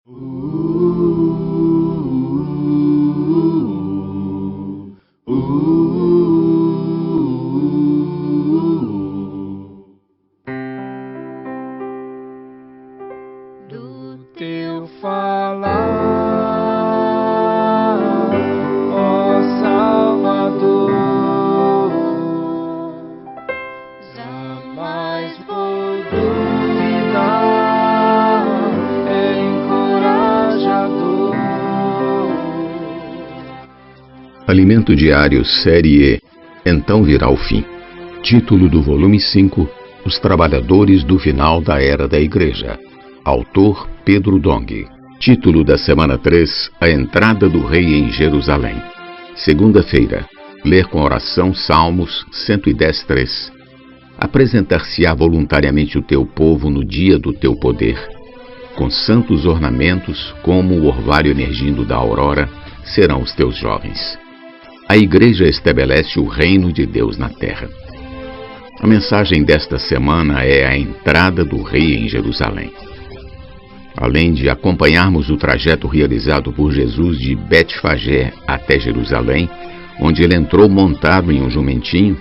Do teu falar, ó Salvador, jamais vou duvidar, é encorajador. Alimento Diário, Série E, Então Virá o Fim. Título do volume 5, Os Trabalhadores do Final da Era da Igreja. Autor Pedro Dong. Título da semana 3, A Entrada do Rei em Jerusalém. Segunda-feira. Ler com oração Salmos 110:3. Apresentar-se-á voluntariamente o teu povo no dia do teu poder. Com santos ornamentos, como o orvalho emergindo da aurora, serão os teus jovens. A Igreja estabelece o reino de Deus na terra. A mensagem desta semana é a entrada do Rei em Jerusalém. Além de acompanharmos o trajeto realizado por Jesus de Betfagé até Jerusalém, onde ele entrou montado em um jumentinho,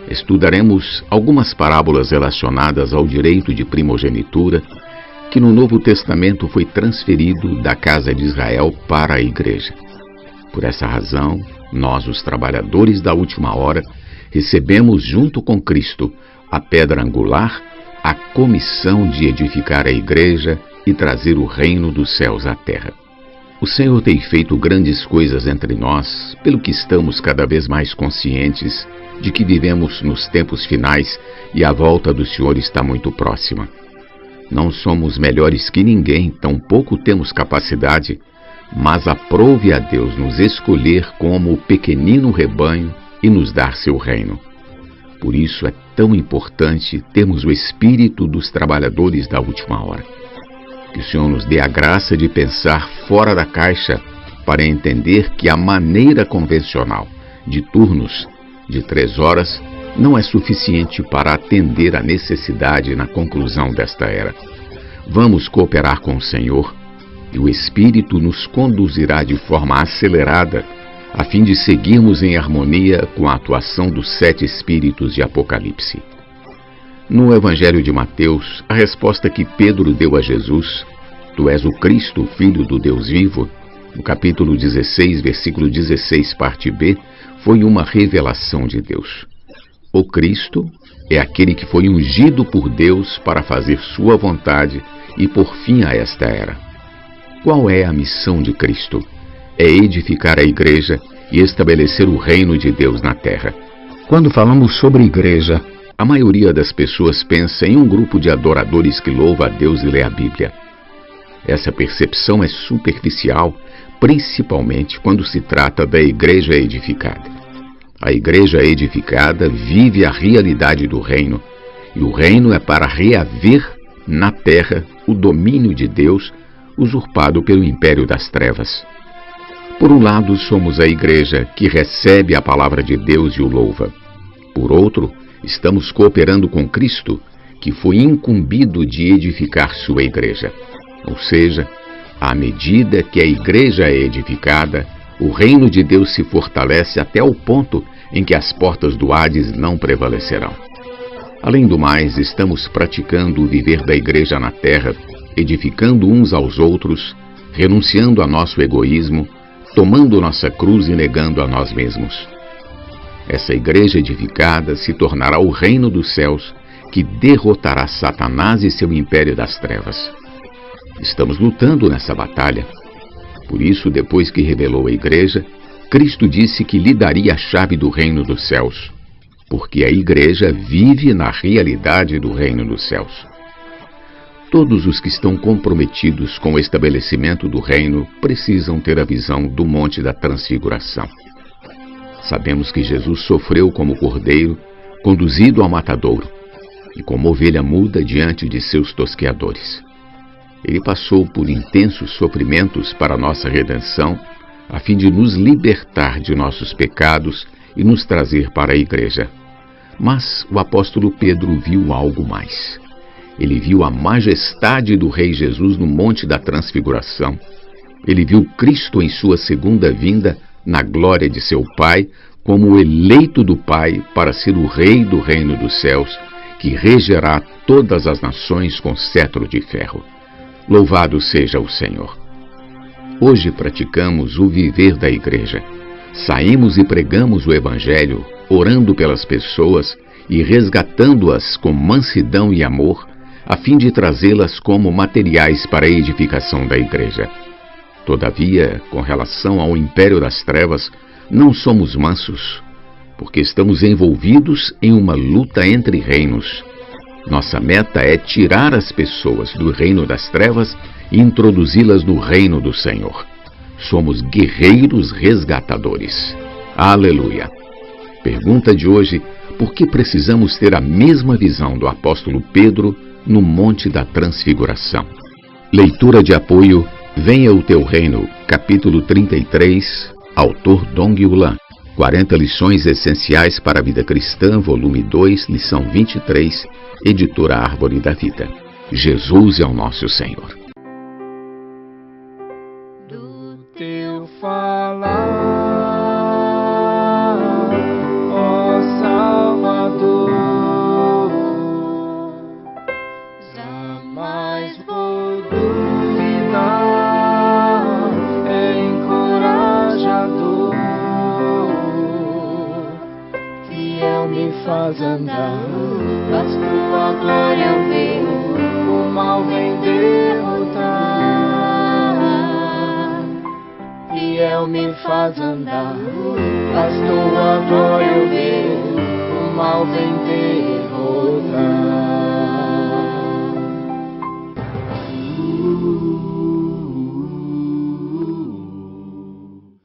estudaremos algumas parábolas relacionadas ao direito de primogenitura, que no Novo Testamento foi transferido da casa de Israel para a Igreja. Por essa razão, nós, os trabalhadores da última hora, recebemos junto com Cristo a pedra angular, a comissão de edificar a Igreja e trazer o reino dos céus à terra. O Senhor tem feito grandes coisas entre nós, pelo que estamos cada vez mais conscientes de que vivemos nos tempos finais e a volta do Senhor está muito próxima. Não somos melhores que ninguém, tampouco temos capacidade, mas aprove a Deus nos escolher como o pequenino rebanho e nos dar seu reino. Por isso é tão importante termos o espírito dos trabalhadores da última hora. Que o Senhor nos dê a graça de pensar fora da caixa para entender que a maneira convencional de turnos de 3 horas não é suficiente para atender a necessidade na conclusão desta era. Vamos cooperar com o Senhor e o Espírito nos conduzirá de forma acelerada a fim de seguirmos em harmonia com a atuação dos 7 Espíritos de Apocalipse. No Evangelho de Mateus, a resposta que Pedro deu a Jesus, "Tu és o Cristo, o Filho do Deus vivo", no capítulo 16, versículo 16, parte B, foi uma revelação de Deus. O Cristo é aquele que foi ungido por Deus para fazer sua vontade e pôr fim a esta era. Qual é a missão de Cristo? É edificar a Igreja e estabelecer o reino de Deus na terra. Quando falamos sobre igreja, a maioria das pessoas pensa em um grupo de adoradores que louva a Deus e lê a Bíblia. Essa percepção é superficial, principalmente quando se trata da Igreja edificada. A Igreja edificada vive a realidade do reino, e o reino é para reaver na terra o domínio de Deus, usurpado pelo império das trevas. Por um lado, somos a Igreja que recebe a palavra de Deus e o louva. Por outro, estamos cooperando com Cristo, que foi incumbido de edificar sua Igreja. Ou seja, à medida que a Igreja é edificada, o reino de Deus se fortalece até o ponto em que as portas do Hades não prevalecerão. Além do mais, estamos praticando o viver da Igreja na terra, edificando uns aos outros, renunciando a nosso egoísmo, tomando nossa cruz e negando a nós mesmos. Essa Igreja edificada se tornará o reino dos céus, que derrotará Satanás e seu império das trevas. Estamos lutando nessa batalha. Por isso, depois que revelou a Igreja, Cristo disse que lhe daria a chave do reino dos céus, porque a Igreja vive na realidade do reino dos céus. Todos os que estão comprometidos com o estabelecimento do reino precisam ter a visão do Monte da Transfiguração. Sabemos que Jesus sofreu como cordeiro, conduzido ao matadouro, e como ovelha muda diante de seus tosqueadores. Ele passou por intensos sofrimentos para nossa redenção, a fim de nos libertar de nossos pecados e nos trazer para a Igreja. Mas o apóstolo Pedro viu algo mais. Ele viu a majestade do Rei Jesus no Monte da Transfiguração. Ele viu Cristo em sua segunda vinda, na glória de seu Pai, como o eleito do Pai para ser o Rei do reino dos céus, que regerá todas as nações com cetro de ferro. Louvado seja o Senhor! Hoje praticamos o viver da Igreja. Saímos e pregamos o Evangelho, orando pelas pessoas e resgatando-as com mansidão e amor, a fim de trazê-las como materiais para a edificação da Igreja. Todavia, com relação ao império das trevas, não somos mansos, porque estamos envolvidos em uma luta entre reinos. Nossa meta é tirar as pessoas do reino das trevas e introduzi-las no reino do Senhor. Somos guerreiros resgatadores. Aleluia! Pergunta de hoje: por que precisamos ter a mesma visão do apóstolo Pedro no Monte da Transfiguração? Leitura de apoio: Venha o Teu Reino, capítulo 33, autor Dong Yulan. 40 lições essenciais para a vida cristã, volume 2, lição 23, editora Árvore da Vida. Jesus é o nosso Senhor. Do teu falar, ó Salvador, jamais vou duvidar, é encorajador, fiel me faz andar, faz tua glória eu ver, o mal vem derrotar. Fiel me faz andar, faz tua glória eu ver, o mal vem derrotar.